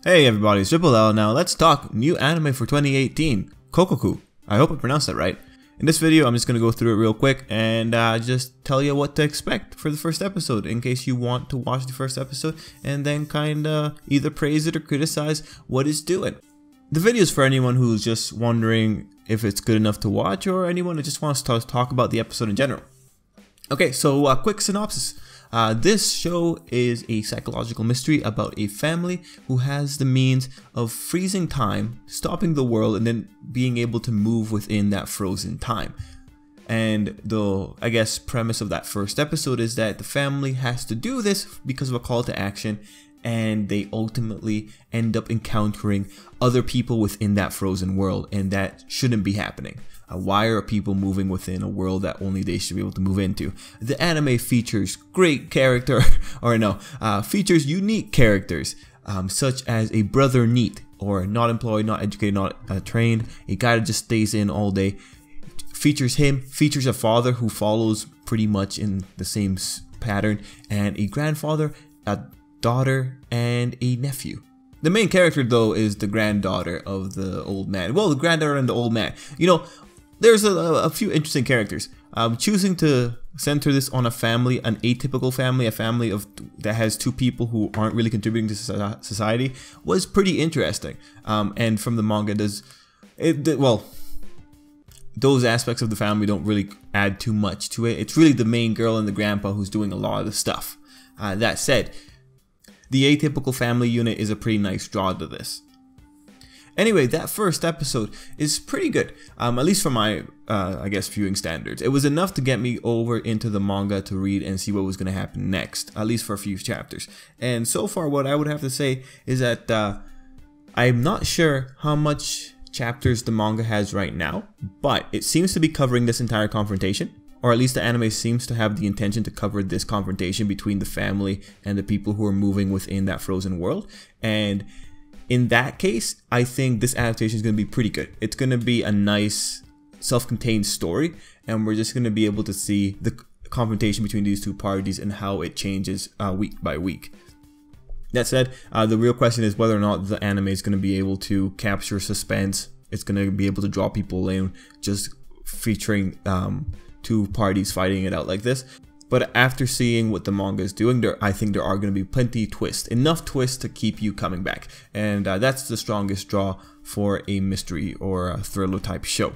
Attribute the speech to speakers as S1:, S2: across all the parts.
S1: Hey everybody, it's Tripl-L. Now let's talk new anime for 2018, Kokkoku. I hope I pronounced that right. In this video, I'm just going to go through it real quick and just tell you what to expect for the first episode in case you want to watch the first episode and then kinda either praise it or criticize what it's doing. The video is for anyone who's just wondering if it's good enough to watch or anyone who just wants to talk about the episode in general. Okay, so quick synopsis. This show is a psychological mystery about a family who has the means of freezing time, stopping the world, and then being able to move within that frozen time. And the, I guess, premise of that first episode is that the family has to do this because of a call to action, and they ultimately end up encountering other people within that frozen world, and that shouldn't be happening. Why are people moving within a world that only they should be able to move into? The anime features great character, features unique characters, such as a brother NEET, or not employed, not educated, not trained, a guy that just stays in all day. Features a father who follows pretty much in the same pattern, and a grandfather, a daughter, and a nephew. The main character, though, is the granddaughter of the old man. Well, the granddaughter and the old man. You know, there's a few interesting characters. Choosing to center this on a family, an atypical family, a family that has two people who aren't really contributing to society, was pretty interesting. And from the manga, those aspects of the family don't really add too much to it. It's really the main girl and the grandpa who's doing a lot of the stuff. That said, the atypical family unit is a pretty nice draw to this. Anyway, that first episode is pretty good, at least for my, I guess, viewing standards. It was enough to get me over into the manga to read and see what was going to happen next, at least for a few chapters. And so far, what I would have to say is that I'm not sure how much chapters the manga has right now, but it seems to be covering this entire confrontation, or at least the anime seems to have the intention to cover this confrontation between the family and the people who are moving within that frozen world. And in that case, I think this adaptation is going to be pretty good. It's going to be a nice self-contained story, and we're just going to be able to see the confrontation between these two parties and how it changes week by week. That said, the real question is whether or not the anime is going to be able to capture suspense. It's going to be able to draw people in just featuring two parties fighting it out like this. But after seeing what the manga is doing, I think there are going to be plenty twists, enough twists to keep you coming back. And that's the strongest draw for a mystery or a thriller type show.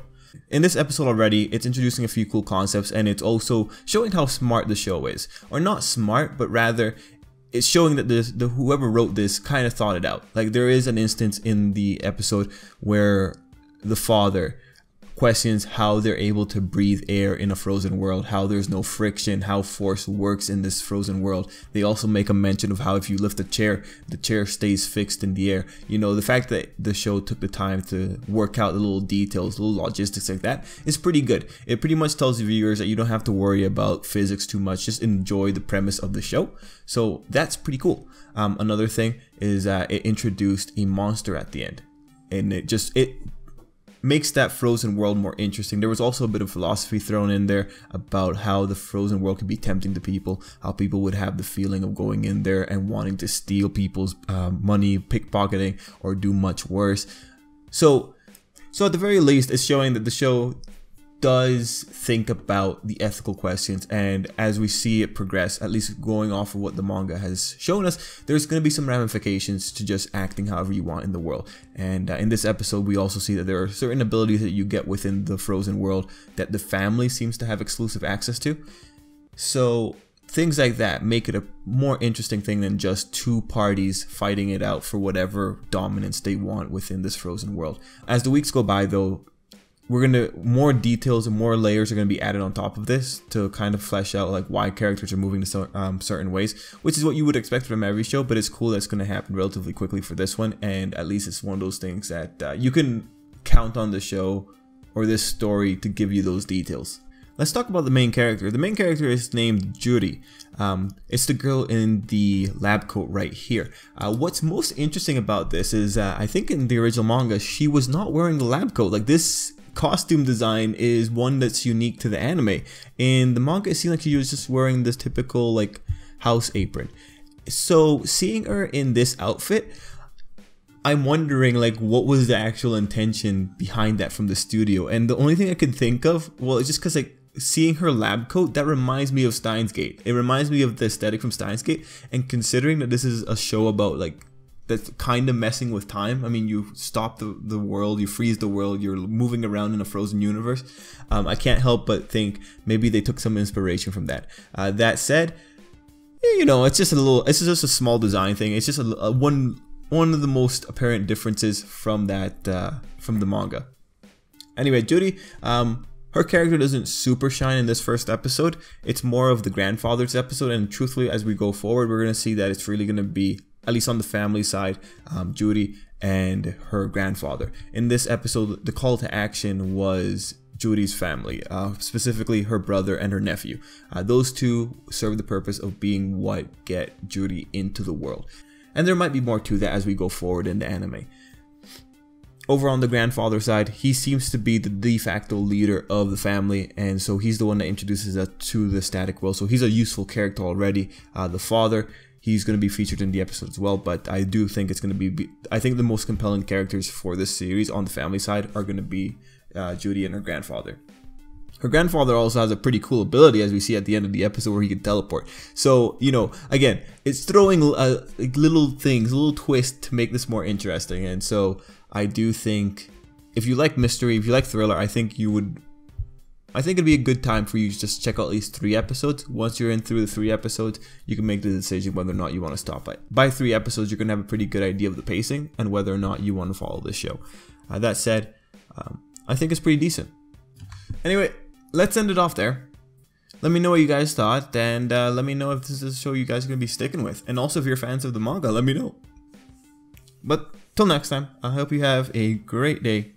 S1: In this episode already, it's introducing a few cool concepts, and it's also showing how smart the show is. Or not smart, but rather it's showing that whoever wrote this kind of thought it out. Like, there is an instance in the episode where the father questions how they're able to breathe air in a frozen world, how there's no friction, how force works in this frozen world. They also make a mention of how if you lift a chair, the chair stays fixed in the air. You know, the fact that the show took the time to work out the little details, little logistics like that is pretty good. It pretty much tells the viewers that you don't have to worry about physics too much, just enjoy the premise of the show. So that's pretty cool. Another thing is it introduced a monster at the end, and it makes that frozen world more interesting. There was also a bit of philosophy thrown in there about how the frozen world could be tempting to people, how people would have the feeling of going in there and wanting to steal people's money, pickpocketing, or do much worse. So at the very least, it's showing that the show does think about the ethical questions, and as we see it progress, at least going off of what the manga has shown us, there's going to be some ramifications to just acting however you want in the world. And in this episode, we also see that there are certain abilities that you get within the frozen world that the family seems to have exclusive access to. So things like that make it a more interesting thing than just two parties fighting it out for whatever dominance they want within this frozen world. As the weeks go by, though, more details and more layers are going to be added on top of this to kind of flesh out like why characters are moving to certain ways, which is what you would expect from every show, but it's cool that it's going to happen relatively quickly for this one. And at least it's one of those things that you can count on the show or this story to give you those details. Let's talk about the main character. The main character is named Juri. It's the girl in the lab coat right here. What's most interesting about this is I think in the original manga she was not wearing the lab coat. Like, this costume design is one that's unique to the anime. In the manga, it seemed like she was just wearing this typical like house apron. So seeing her in this outfit, I'm wondering like what was the actual intention behind that from the studio, and the only thing I could think of, well, it's just because like seeing her lab coat, that reminds me of Steins Gate. It reminds me of the aesthetic from Steins Gate, and considering that this is a show about like that's kind of messing with time. I mean, you stop the world, you freeze the world, you're moving around in a frozen universe. I can't help but think maybe they took some inspiration from that. That said, you know, it's just a small design thing. It's just one of the most apparent differences from that from the manga. Anyway, Judy, her character doesn't super shine in this first episode. It's more of the grandfather's episode, and truthfully, as we go forward, we're gonna see that it's really gonna be, at least on the family side, Judy and her grandfather. In this episode, the call to action was Judy's family, specifically her brother and her nephew. Those two serve the purpose of being what get Judy into the world. And there might be more to that as we go forward in the anime. Over on the grandfather side, he seems to be the de facto leader of the family, and so he's the one that introduces us to the static world. So he's a useful character already. The father, he's going to be featured in the episode as well, but I do think it's going to be, I think the most compelling characters for this series on the family side are going to be Judy and her grandfather. Her grandfather also has a pretty cool ability, as we see at the end of the episode, where he can teleport. So, you know, again, it's throwing like little things, a little twist to make this more interesting. And so I do think if you like mystery, if you like thriller, I think it'd be a good time for you to just check out at least 3 episodes. Once you're in through the 3 episodes, you can make the decision whether or not you want to stop it. By 3 episodes, you're going to have a pretty good idea of the pacing and whether or not you want to follow this show. That said, I think it's pretty decent. Anyway, let's end it off there. Let me know what you guys thought, and let me know if this is a show you guys are going to be sticking with. And also, if you're fans of the manga, let me know. But till next time, I hope you have a great day.